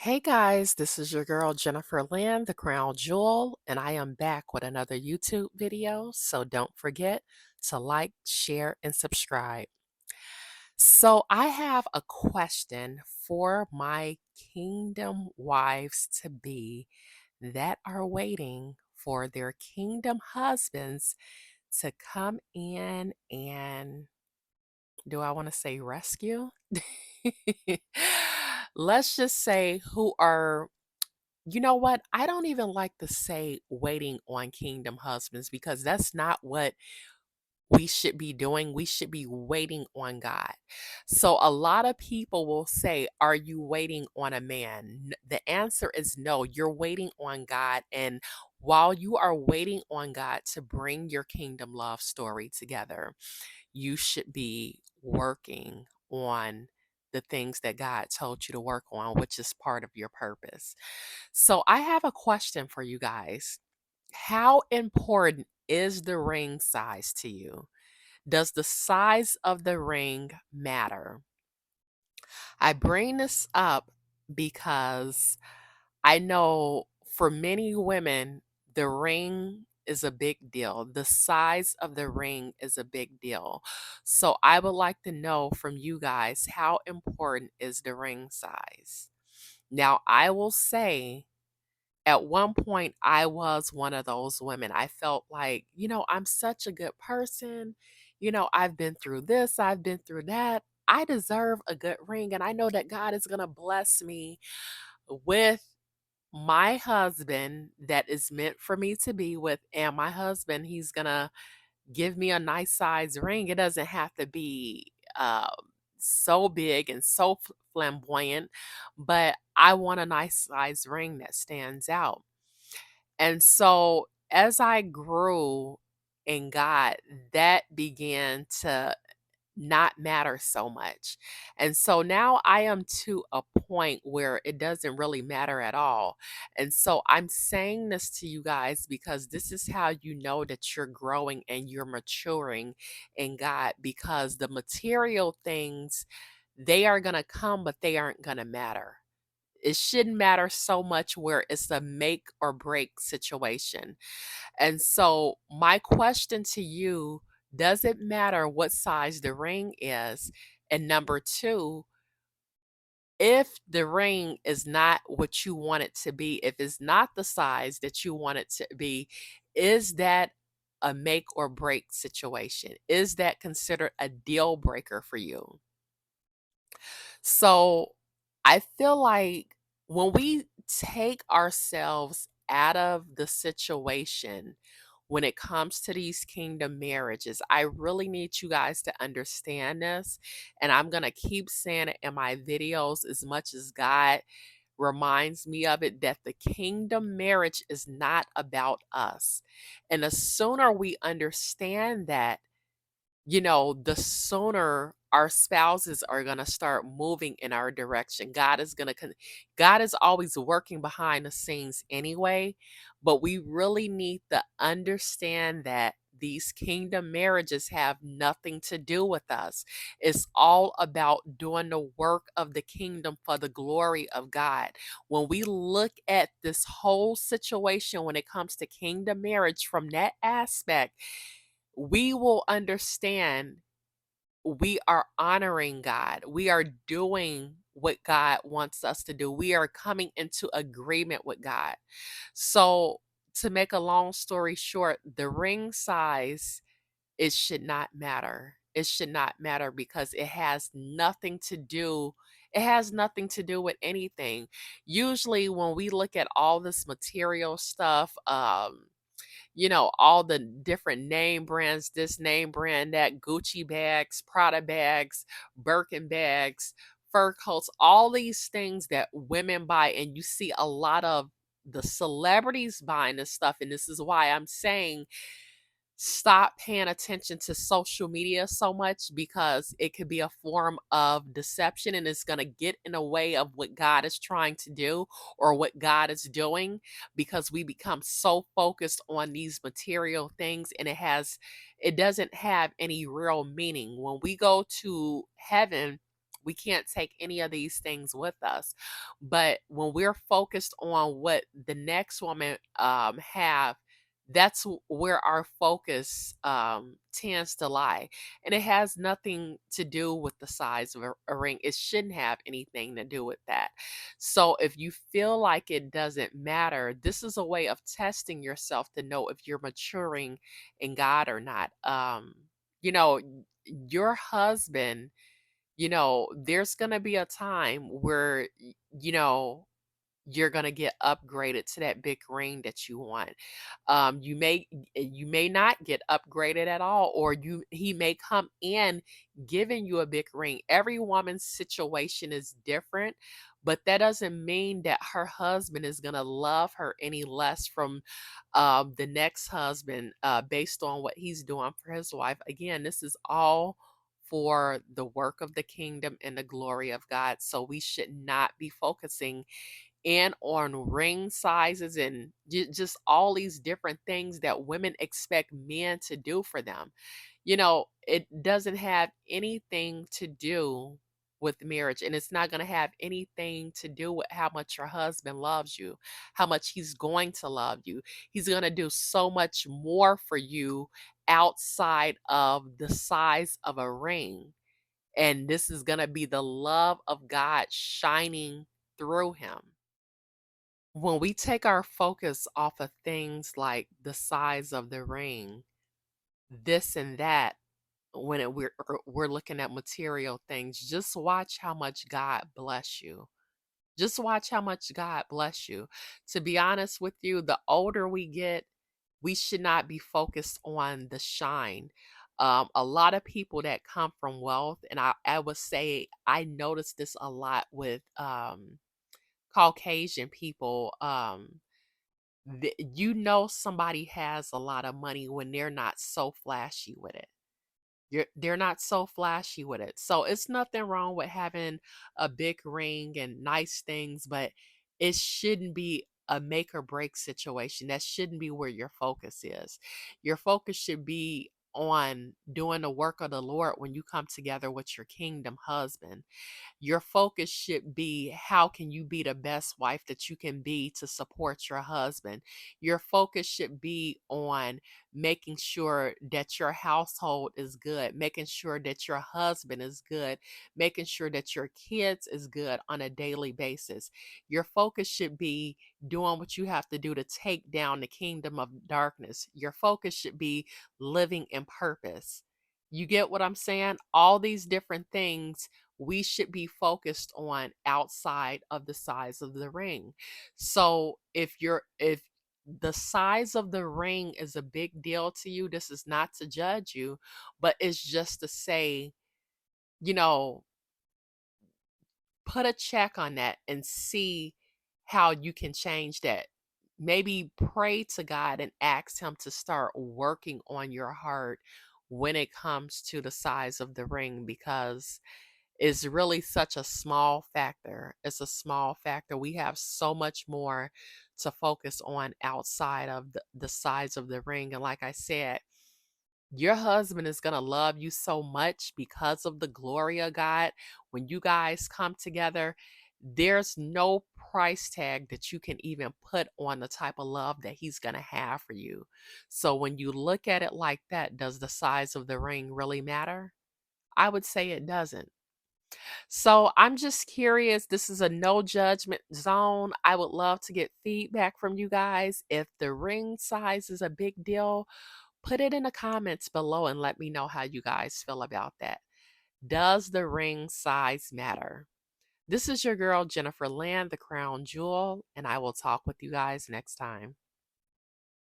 Hey guys, this is your girl Jennifer Lynn, the Crown Jewel, and I am back with another YouTube video. So don't forget to like, share, and subscribe. So I have a question for my kingdom wives to be that are waiting for their kingdom husbands to come in and do I want to say rescue? Let's just say who are you know what? I don't even like to say waiting on kingdom husbands because that's not what we should be doing. We should be waiting on God. So a lot of people will say, "Are you waiting on a man?" The answer is no. You're waiting on God. And while you are waiting on God to bring your kingdom love story together, you should be working on the things that God told you to work on, which is part of your purpose. So I have a question for you guys. How important is the ring size to you? Does the size of the ring matter? I bring this up because I know for many women, the ring is a big deal. The size of the ring is a big deal. So I would like to know from you guys, how important is the ring size? Now, I will say at one point, I was one of those women. I felt like, I'm such a good person. I've been through this, I've been through that. I deserve a good ring. And I know that God is going to bless me with my husband that is meant for me to be with. And my husband, he's going to give me a nice size ring. It doesn't have to be so big and so flamboyant, but I want a nice size ring that stands out. And so as I grew in God, that began to not matter so much. And so now I am to a point where it doesn't really matter at all. And so I'm saying this to you guys because this is how you know that you're growing and you're maturing in God, because the material things, they are going to come, but they aren't going to matter. It shouldn't matter so much where it's a make or break situation. And so, my question to you, does it matter what size the ring is? And number two, if the ring is not what you want it to be, if it's not the size that you want it to be, is that a make or break situation? Is that considered a deal breaker for you? So I feel like when we take ourselves out of the situation when it comes to these kingdom marriages, I really need you guys to understand this. And I'm going to keep saying it in my videos as much as God reminds me of it, that the kingdom marriage is not about us. And the sooner we understand that, the sooner our spouses are going to start moving in our direction. God is always working behind the scenes anyway, but we really need to understand that these kingdom marriages have nothing to do with us. It's all about doing the work of the kingdom for the glory of God. When we look at this whole situation when it comes to kingdom marriage from that aspect, we will understand we are honoring God. We are doing what God wants us to do. We are coming into agreement with God. So, to make a long story short, the ring size, it should not matter. It should not matter because it has nothing to do with anything. Usually when we look at all this material stuff, all the different name brands, this name brand, that Gucci bags, Prada bags, Birkin bags, fur coats, all these things that women buy. And you see a lot of the celebrities buying this stuff. And this is why I'm saying stop paying attention to social media so much, because it could be a form of deception and it's going to get in the way of what God is trying to do or what God is doing, because we become so focused on these material things, and it doesn't have any real meaning. When we go to heaven, We can't take any of these things with us. But when we're focused on what the next woman have, that's where our focus tends to lie. And it has nothing to do with the size of a ring. It shouldn't have anything to do with that. So if you feel like it doesn't matter, this is a way of testing yourself to know if you're maturing in God or not. You know, your husband, there's going to be a time where, you're gonna get upgraded to that big ring that you want. You may not get upgraded at all, or he may come in giving you a big ring. Every woman's situation is different, but that doesn't mean that her husband is gonna love her any less from the next husband based on what he's doing for his wife. Again, this is all for the work of the kingdom and the glory of God. So we should not be focusing and on ring sizes and just all these different things that women expect men to do for them. It doesn't have anything to do with marriage, and it's not going to have anything to do with how much your husband loves you, how much he's going to love you. He's going to do so much more for you outside of the size of a ring. And this is going to be the love of God shining through him. When we take our focus off of things like the size of the ring, this and that, we're looking at material things, just watch how much God bless you. Just watch how much God bless you. To be honest with you, the older we get, we should not be focused on the shine. A lot of people that come from wealth, and I would say I noticed this a lot with Caucasian people. Somebody has a lot of money when they're not so flashy with it. They're not so flashy with it. So it's nothing wrong with having a big ring and nice things, but it shouldn't be a make or break situation. That shouldn't be where your focus is. Your focus should be on doing the work of the Lord when you come together with your kingdom husband. Your focus should be how can you be the best wife that you can be to support your husband. Your focus should be on making sure that your household is good, making sure that your husband is good, making sure that your kids is good on a daily basis. Your focus should be doing what you have to do to take down the kingdom of darkness. Your focus should be living in purpose. You get what I'm saying? All these different things we should be focused on outside of the size of the ring. So if the size of the ring is a big deal to you, this is not to judge you, but it's just to say, you know, put a check on that and see how you can change that. Maybe pray to God and ask Him to start working on your heart when it comes to the size of the ring, because is really such a small factor. It's a small factor. We have so much more to focus on outside of the size of the ring. And like I said, your husband is going to love you so much because of the glory of God. When you guys come together, there's no price tag that you can even put on the type of love that he's going to have for you. So when you look at it like that, does the size of the ring really matter? I would say it doesn't. So I'm just curious. This is a no judgment zone. I would love to get feedback from you guys. If the ring size is a big deal, put it in the comments below and let me know how you guys feel about that. Does the ring size matter? This is your girl, Jennifer Land, the Crown Jewel, and I will talk with you guys next time.